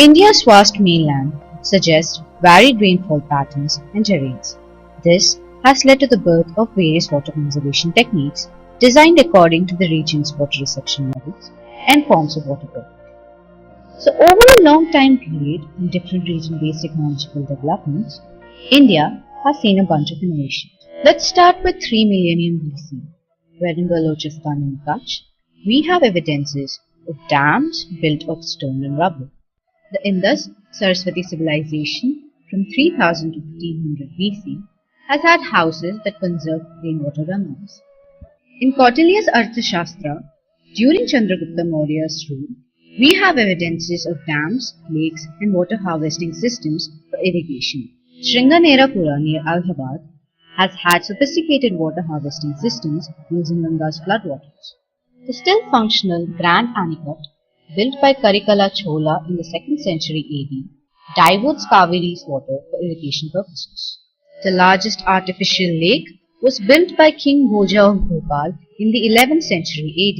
India's vast mainland suggests varied rainfall patterns and terrains. This has led to the birth of various water conservation techniques designed according to the region's water reception levels and forms of water quality. So over a long time period in different region-based technological developments, India has seen a bunch of innovations. Let's start with 3 millennium BC, where in Balochistan and Kutch, we have evidences of dams built of stone and rubble. The Indus-Saraswati civilization from 3000 to 1500 BC has had houses that conserve rainwater runoffs. In Kautilya's Arthashastra, during Chandragupta Maurya's rule, we have evidences of dams, lakes and water harvesting systems for irrigation. Shringanerapura near Allahabad has had sophisticated water harvesting systems using Ganga's floodwaters. The still functional Grand Anicut, built by Karikala Chola in the 2nd century AD, diverts Kaveri's water for irrigation purposes. The largest artificial lake was built by King Bhoja of Bhopal in the 11th century AD.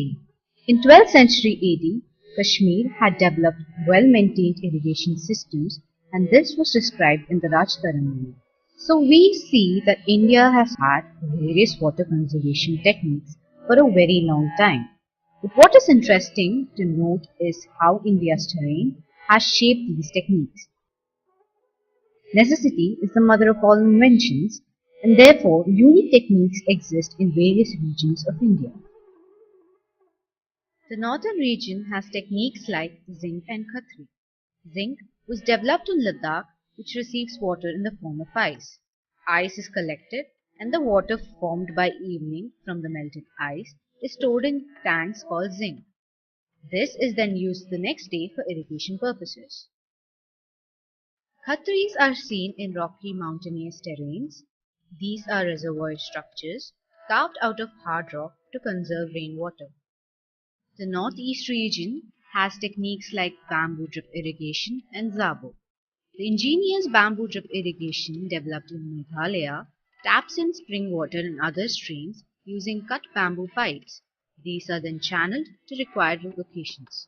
In 12th century AD, Kashmir had developed well-maintained irrigation systems, and this was described in the Rajtaranama. So we see that India has had various water conservation techniques for a very long time. But what is interesting to note is how India's terrain has shaped these techniques. Necessity is the mother of all inventions, and therefore unique techniques exist in various regions of India. The northern region has techniques like zinc and khatri. Zinc was developed in Ladakh, which receives water in the form of ice. Ice is collected and the water formed by evening from the melted ice is stored in tanks called zinc. This is then used the next day for irrigation purposes. Khatris are seen in rocky mountainous terrains. These are reservoir structures carved out of hard rock to conserve rainwater. The northeast region has techniques like bamboo drip irrigation and Zabo. The ingenious bamboo drip irrigation developed in Meghalaya taps in spring water and other streams using cut bamboo pipes. These are then channeled to required locations.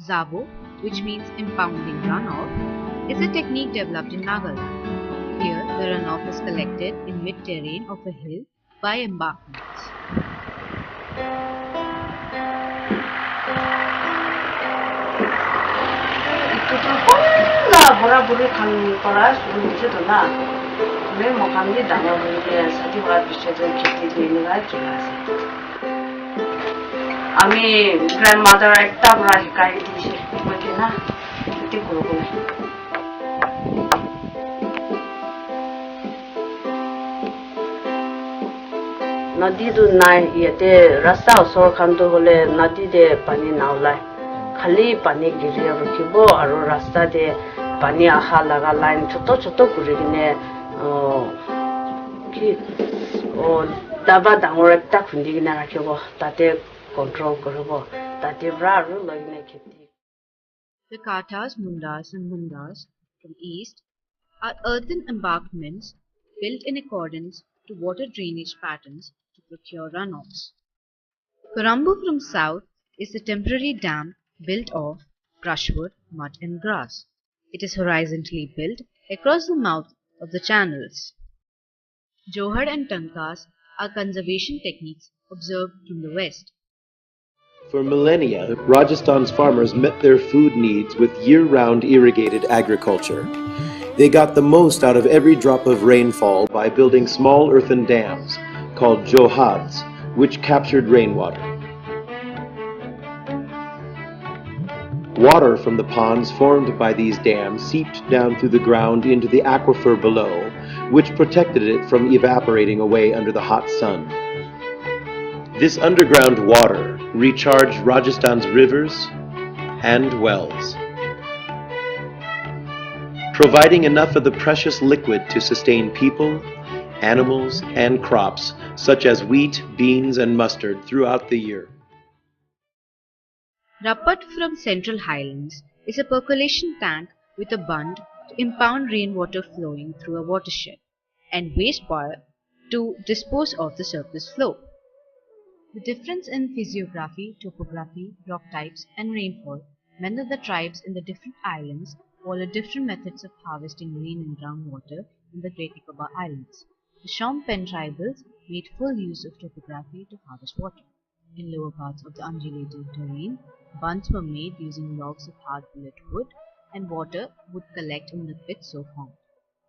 Zabo, which means impounding runoff, is a technique developed in Nagaland. Here, the runoff is collected in mid-terrain of a hill by embankments. আমি grandmother একটা আমরা শিকাই দিয়েছি বুঝলি না এটি করবো নদীটো নাই ইয়াতে ৰাস্তা ওচৰ খানটো হলে নদীতে পানী নাওলাই খালি পানী গিৰি ৰাখিব আৰু ৰাস্তাতে পানী আহা লগা লাইন ছোট ছোট কৰি কিনে কি দাবা ডাঙৰ একটা খুন্দি কিনে ৰাখিব তাতে control karbo tate braru lagna kheti. The Katas, Mundas and Mundas from east are earthen embankments built in accordance to water drainage patterns to procure runoffs. Karambu from south is a temporary dam built of brushwood, mud and grass. It is horizontally built across the mouth of the channels. Johad and Tankas are conservation techniques observed from the west. For millennia, Rajasthan's farmers met their food needs with year-round irrigated agriculture. They got the most out of every drop of rainfall by building small earthen dams, called johads, which captured rainwater. Water from the ponds formed by these dams seeped down through the ground into the aquifer below, which protected it from evaporating away under the hot sun. This underground water recharged Rajasthan's rivers and wells, providing enough of the precious liquid to sustain people, animals, and crops such as wheat, beans, and mustard throughout the year. Rapat from Central Highlands is a percolation tank with a bund to impound rainwater flowing through a watershed and wastewater to dispose of the surplus flow. The difference in physiography, topography, rock types, and rainfall meant that the tribes in the different islands followed different methods of harvesting rain and groundwater in the Great Nicobar Islands. The Shom Pen tribals made full use of topography to harvest water. In lower parts of the undulating terrain, bunds were made using logs of hard bullet wood, and water would collect in the pits so formed.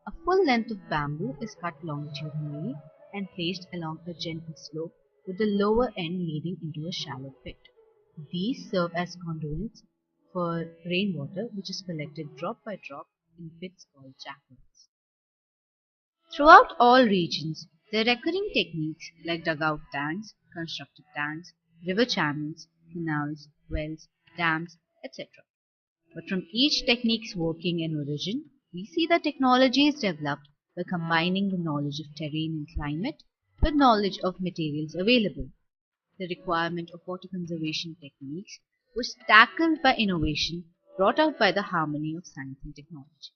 A full length of bamboo is cut longitudinally and placed along a gentle slope, with the lower end leading into a shallow pit. These serve as conduits for rainwater, which is collected drop by drop in pits called jackals. Throughout all regions, there are recurring techniques like dugout tanks, constructed tanks, river channels, canals, wells, dams, etc. But from each technique's working and origin, we see that technology is developed by combining the knowledge of terrain and climate with knowledge of materials available. The requirement of water conservation techniques was tackled by innovation brought out by the harmony of science and technology.